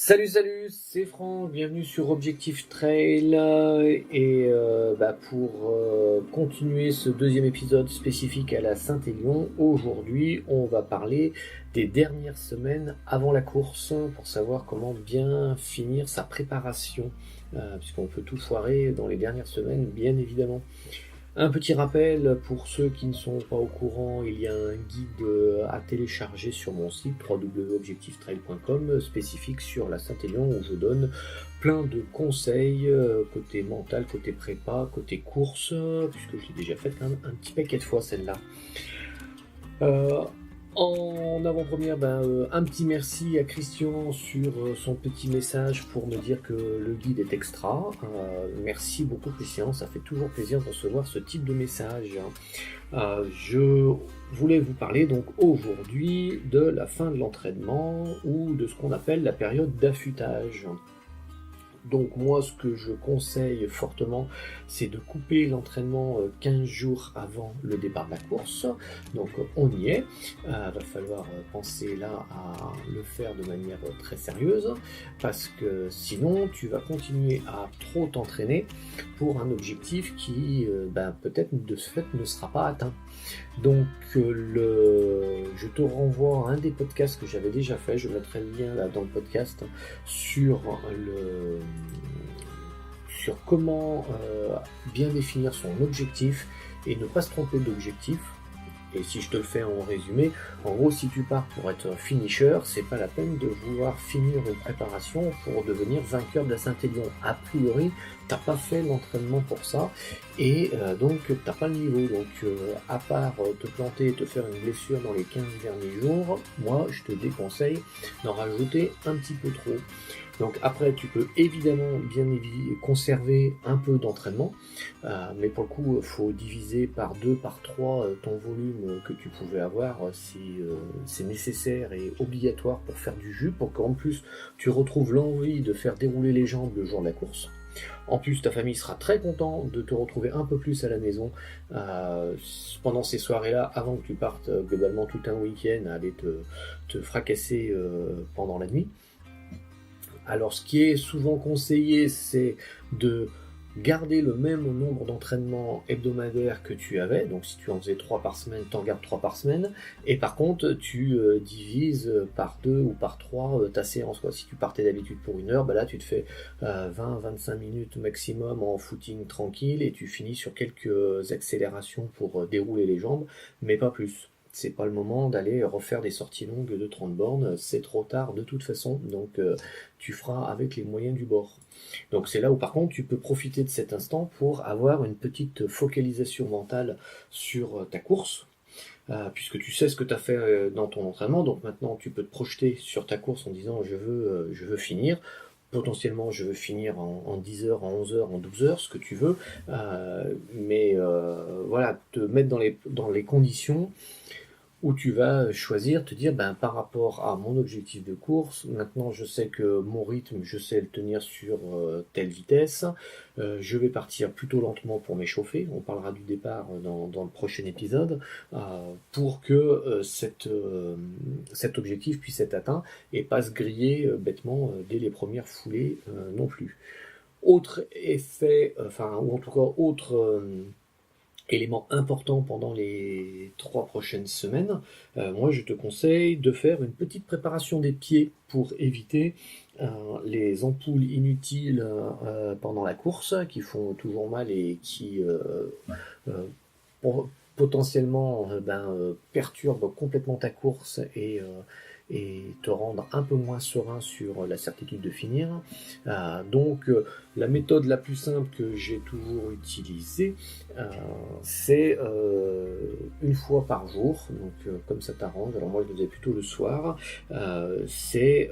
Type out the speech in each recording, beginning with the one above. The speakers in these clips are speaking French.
Salut, c'est Franck, bienvenue sur Objectif Trail pour continuer ce deuxième épisode spécifique à la Saint-Élion, aujourd'hui on va parler des dernières semaines avant la course pour savoir comment bien finir sa préparation, puisqu'on peut tout foirer dans les dernières semaines bien évidemment. Un petit rappel pour ceux qui ne sont pas au courant, il y a un guide à télécharger sur mon site www.objectiftrail.com spécifique sur la Saint-Élion où je donne plein de conseils côté mental, côté prépa, côté course, puisque je l'ai déjà fait un petit paquet de fois celle-là. En avant-première, un petit merci à Christian sur son petit message pour me dire que le guide est extra. Merci beaucoup Christian, ça fait toujours plaisir de recevoir ce type de message. Je voulais vous parler donc aujourd'hui de la fin de l'entraînement ou de ce qu'on appelle la période d'affûtage. Donc moi, ce que je conseille fortement, c'est de couper l'entraînement 15 jours avant le départ de la course. Donc on y est. Va falloir penser là à le faire de manière très sérieuse, parce que sinon tu vas continuer à trop t'entraîner pour un objectif qui peut-être de ce fait ne sera pas atteint. Donc je te renvoie à un des podcasts que j'avais déjà fait, je mettrai le lien là dans le podcast sur comment bien définir son objectif et ne pas se tromper d'objectif. Et si je te le fais en résumé, en gros, si tu pars pour être finisher, c'est pas la peine de vouloir finir une préparation pour devenir vainqueur de la Saint-Élion. A priori, t'as pas fait l'entraînement pour ça, et donc t'as pas le niveau. Donc, à part te planter et te faire une blessure dans les 15 derniers jours, moi, je te déconseille d'en rajouter un petit peu trop. Donc après, tu peux évidemment conserver un peu d'entraînement, mais pour le coup, il faut diviser par 2, par 3 ton volume que tu pouvais avoir si c'est nécessaire et obligatoire pour faire du jus, pour qu'en plus tu retrouves l'envie de faire dérouler les jambes le jour de la course. En plus, ta famille sera très contente de te retrouver un peu plus à la maison pendant ces soirées-là, avant que tu partes globalement tout un week-end à aller te fracasser pendant la nuit. Alors ce qui est souvent conseillé, c'est de garder le même nombre d'entraînements hebdomadaires que tu avais. Donc si tu en faisais 3 par semaine, t'en gardes 3 par semaine. Et par contre, tu divises par 2 ou par 3 ta séance. Si tu partais d'habitude pour 1 heure, là tu te fais 20-25 minutes maximum en footing tranquille et tu finis sur quelques accélérations pour dérouler les jambes, mais pas plus. C'est pas le moment d'aller refaire des sorties longues de 30 bornes, c'est trop tard de toute façon, donc tu feras avec les moyens du bord. Donc c'est là où par contre tu peux profiter de cet instant pour avoir une petite focalisation mentale sur ta course, puisque tu sais ce que tu as fait dans ton entraînement, donc maintenant tu peux te projeter sur ta course en disant je veux finir. Potentiellement, je veux finir en 10 heures, en 11 heures, en 12 heures, ce que tu veux, mais te mettre dans les conditions où tu vas choisir, te dire, par rapport à mon objectif de course, maintenant je sais que mon rythme, je sais le tenir sur telle vitesse, je vais partir plutôt lentement pour m'échauffer, on parlera du départ dans le prochain épisode, pour que cet objectif puisse être atteint et pas se griller bêtement dès les premières foulées non plus. Autre effet, ou en tout cas autre élément important pendant les 3 prochaines semaines, moi je te conseille de faire une petite préparation des pieds pour éviter les ampoules inutiles pendant la course qui font toujours mal et qui potentiellement perturbent complètement ta course et te rendre un peu moins serein sur la certitude de finir. Donc la méthode la plus simple que j'ai toujours utilisée, c'est 1 fois par jour, donc comme ça t'arrange, alors moi je le faisais plutôt le soir, c'est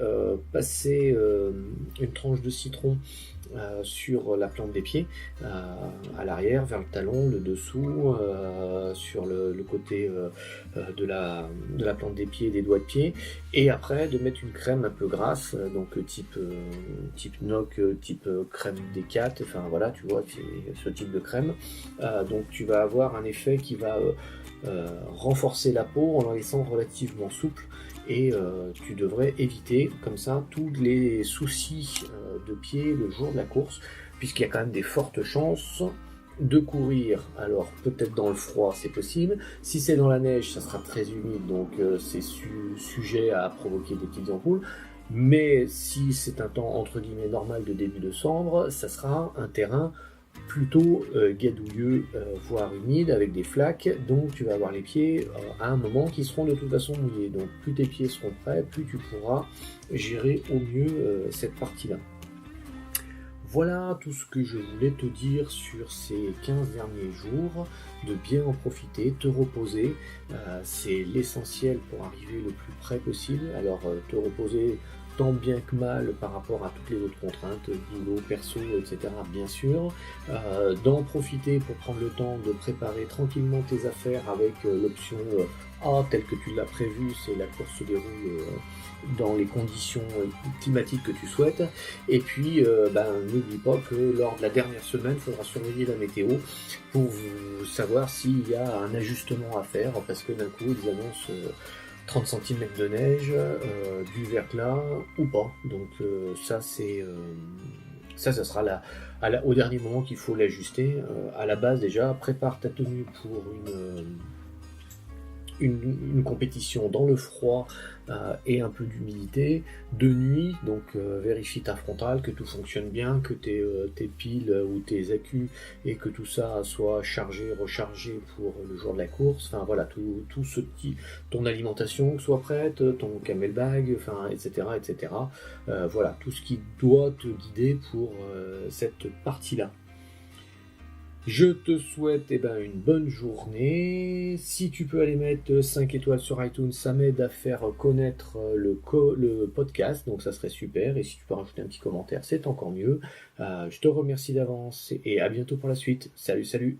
passer une tranche de citron sur la plante des pieds, à l'arrière, vers le talon, le dessous, sur le côté de la plante des pieds et des doigts de pied, et après de mettre une crème un peu grasse, donc type NOC, type crème D4, enfin voilà, tu vois, c'est ce type de crème. Donc tu vas avoir un effet qui va renforcer la peau en la laissant relativement souple et tu devrais éviter comme ça tous les soucis de pied le jour de la course, puisqu'il y a quand même des fortes chances de courir. Alors peut-être dans le froid, c'est possible. Si c'est dans la neige, ça sera très humide, donc c'est sujet à provoquer des petites ampoules. Mais si c'est un temps entre guillemets normal de début décembre, ça sera un terrain plutôt gadouilleux, voire humide, avec des flaques, donc tu vas avoir les pieds à un moment qui seront de toute façon mouillés. Donc plus tes pieds seront prêts, plus tu pourras gérer au mieux cette partie-là. Voilà tout ce que je voulais te dire sur ces 15 derniers jours, de bien en profiter, te reposer, c'est l'essentiel pour arriver le plus près possible. Alors te reposer tant bien que mal par rapport à toutes les autres contraintes, boulot, perso, etc. bien sûr, d'en profiter pour prendre le temps de préparer tranquillement tes affaires avec l'option A telle que tu l'as prévu, c'est la course se déroule dans les conditions climatiques que tu souhaites, et puis n'oublie pas que lors de la dernière semaine, il faudra surveiller la météo pour savoir s'il y a un ajustement à faire, parce que d'un coup ils annoncent 30 cm de neige, du verglas ou pas. Donc ça sera au dernier moment qu'il faut l'ajuster. À la base déjà, prépare ta tenue pour une compétition dans le froid et un peu d'humidité, de nuit, donc vérifie ta frontale, que tout fonctionne bien, que tes piles ou tes accus et que tout ça soit chargé, rechargé pour le jour de la course, enfin voilà, tout ce petit, ton alimentation soit prête, ton camelbag, enfin etc. Voilà, tout ce qui doit te guider pour cette partie-là. Je te souhaite une bonne journée. Si tu peux aller mettre 5 étoiles sur iTunes, ça m'aide à faire connaître le podcast, donc ça serait super. Et si tu peux rajouter un petit commentaire, c'est encore mieux. Je te remercie d'avance et à bientôt pour la suite. Salut, salut!